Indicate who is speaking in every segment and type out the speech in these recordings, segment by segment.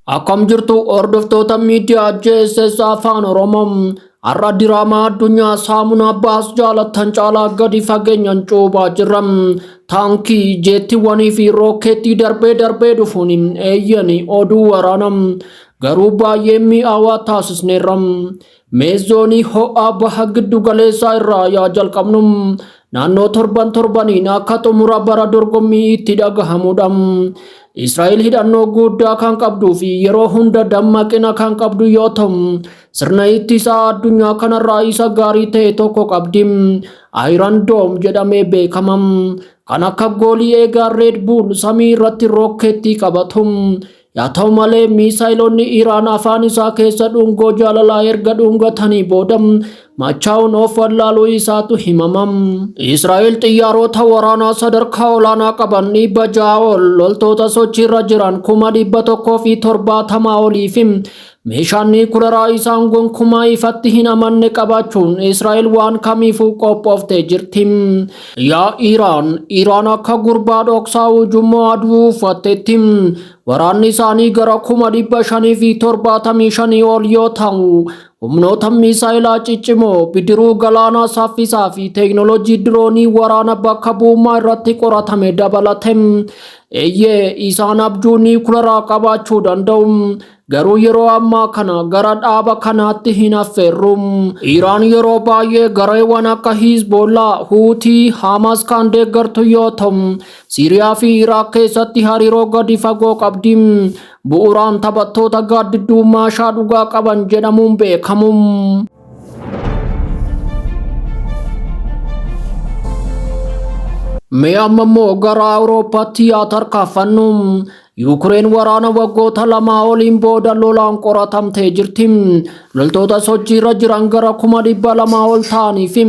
Speaker 1: Akkam jirtu hordoftoota miidiyaa JSS Afaan Oromoo har'a diraamaa addunyaa Saamunaa Abbaas jaalattan caalaa gadi fageenyaan cuubaa jirra. Taankii jeettiiwwanii fi rookeettii darbee dhufuun eeyyanii oduu waraana garuu baay'ee mi'aawaa taasisneerra. Meezoonii ho'aa baha giddu galeessaa irraa yaa jalqabnu naannoo torbaniin akka xumura bara dorgommii itti dhagahamudha. Israa'el hidhannoo guddaa kan qabduu fi yeroo hunda dammaqina kan qabdu yoo ta'u sirna ittisaa addunyaa kanarraa isa gaarii ta'e tokko qabdi. Iron Dome jedhamee beekama. Kan akka goolii eegaa Red Bull samii irratti rookeettii qabatu. Yaa ta'u malee miisaayilonni Iraan afaan isaa keessa dhungoo jaalalaa erga dhungatanii booda machaa'uun of wallaaluu isaatu himama. Israa'el xiyyaarota waraanaa sadarkaa olaanaa qaban 600 ol loltoota sochiirra jiran 170 olii fi meeshaan niikuleeraa isaan gonkumaa ifatti hin amanne qabaachuun Israa'el waan kamiifuu qophooftee jirti. Yaa Iraan akka gurbaa dhoksaa ujummoo aduu uffatteetti waraanni isaanii gara 575 ol yoo ta'u humnoota miisaayilaa ciccimoo bidiruu galaanaa saffisaa fi teeknooloojii diroonii waraana bakka bu'ummaa irratti qoratame dabalate. Eeyyee isaan abjuu niikuleeraa qabaachuu danda'u. Garuu yeroo ammaa kana gara dhaaba kanaatti hin affeerru. Iraan yeroo baay'ee gareewwan akka Hizbollah, Huutii, Hamas kan deeggartu yoo ta'u Siiriyaa fi Iraaq keessatti hariiroo gadi fagoo qabdi. Bu'uuraan taphattoota gaaddiddummaa dhugaa qaban jedhamuun beekamu. Mee amma immoo gara Awurooppaatti yaa tarkaanfannu. Yuukireen waraana waggoota 2 oliin booda lolaan qoratamtee jirti. Loltoota sochiirra jiran gara 200 ol ta'anii fi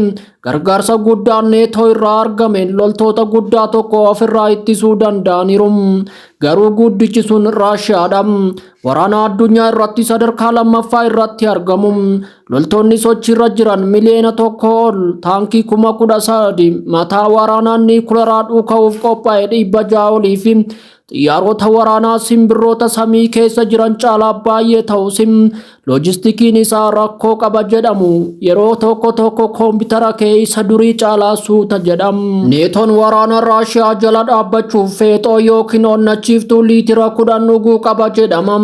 Speaker 1: gargaarsa guddaan neetoo irraa argameen loltoota guddaa tokko ofirraa ittisuu danda'aniiru. Garuu guddichi sun Raashiyaadha. Waraana addunyaa irratti sadarkaa lammaffaa irratti argamu. Loltoonni sochiirra jiran miliyoona 1 ol taankii 13,000 mataa waraanaa niikuleeraa dhukaa'uuf qophaa'e 600 olii fi xiyyaarota waraanaa simbirroota samii keessa jiran caalaa baay'ee ta'us loojistikiin isaa rakkoo qaba jedhamu yeroo tokko koompitara keessa durii caalaa suuta jedhama. Neetoon waraana Raashiyaa jala dhaabbachuuf feexoo yookiin onnachiiftuu liitira 10 dhuguu qaba jedhama.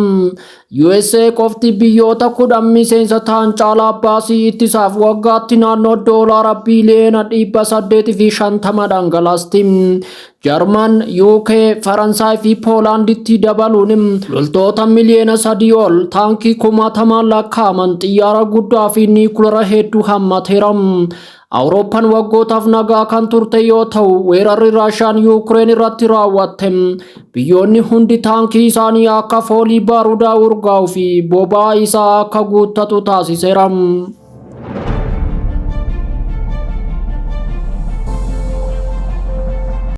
Speaker 1: USA qofti biyyoota 10 miseensa ta'an caalaa baasii ittisaaf waggaatti naannoo doolaara biiliyoona 850 dhangalaasti. Jarman, UK, Faransaay fi Poolaanditti dabaluun loltoota miliyoona 3 ol taankii 10,000 lakkaa'aman xiyyaara guddaa fi niikuleera hedduu hammateera. Awurooppaan waggootaaf nagaa kan turte yoo ta'u weerarri Raashiyaan Yuukireen irratti raawwatte biyyoonni hundi taankii isaanii akka foolii baaruudaa urgaa'uu fi boba'aa isaa akka guuttatu taasiseera.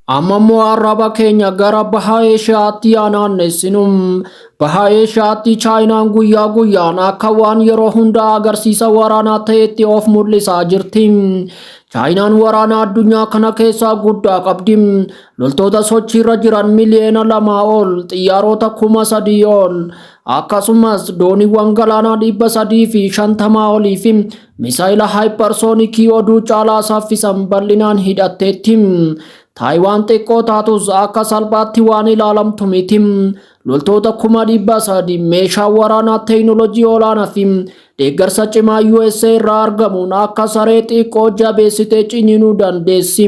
Speaker 1: Amma immoo arraba keenya gara baha Eeshiyaatti naannessinu. Baha Eeshiyaatti Chaayinaan guyyaa guyyaan akka waan yeroo hundaa agarsiisa waraanaa ta'etti of mul'isaa jirti. Chaayinaan waraana addunyaa kana keessaa guddaa qabdi. Loltoota sochiirra jiran miliyoona 2 ol, xiyyaarota 3,000 ol, akkasumas dooniiwwan galaanaa 350 olii fi misaayila haayiparsoonikii oduu caalaa saffisan bal'inaan hidhatteetti. Taayiwaan xiqqoo taatus akka salphaatti waan ilaalamtu miti. Loltoota 300,000 meeshaa waraanaa teeknooloojii olaanaa fi deeggarsa cimaa USA irraa argamuun akka saree xiqqoo jabeessitee ciniinuu dandeessi.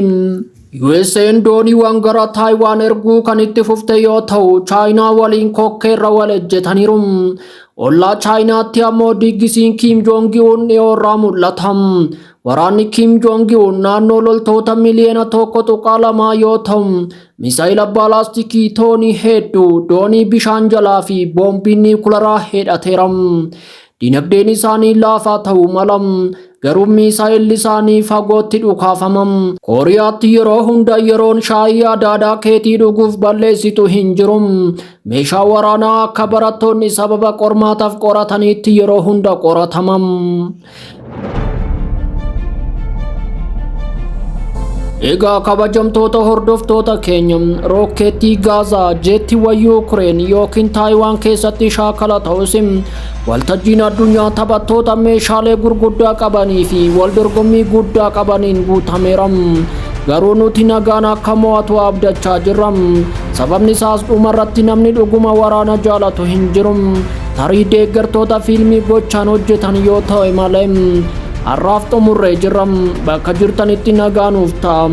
Speaker 1: USA'n dooniiwwan gara Taayiwaan erguu kan itti fufte yoo ta'u Chaayinaa waliin kokkeerra wal ejjetaniiru. Ollaa Chaayinaatti ammoo diggisiin Kim Jong-un dhiyoorraa mul'ata. Waraanni Kim Jong-un naannoo loltoota miliyoona 1.2 yoo ta'u misaayila baalaastikii toonii hedduu doonii bishaan jalaa fi boombii niikuleeraa hidhateera. Dinagdeen isaanii laafaa ta'uu mala. Garuu misaayilli isaanii fagootti dhukaafama. Kooriyaatti yeroo hunda yeroon shaayii adaadaa keetii dhuguuf balleessitu hin jiru. Meeshaa waraanaa akka barattoonni sababa qormaataaf qorataniitti yeroo hunda qoratama. Egaa kabajamtoota hordoftoota keenya rookeettii Gaazaa jeettiiwwan Yuukireen yookiin Taayiwaan keessatti shaakala ta'us waltajjiin addunyaa taphattoota meeshaalee gurguddaa qabanii fi waldorgommii guddaa qabaniin guutameera. Garuu nuti nagaan akka mo'atu abdachaa jirra. Sababni isaas dhumarratti namni dhuguma waraana jaalatu hin jiru. Tarii deeggartoota fiilmii gochaan hojjetan yoo ta'e malee. Har'aaf xumurree jirra. Bakka jirtanitti nagaan nuuf ta'a.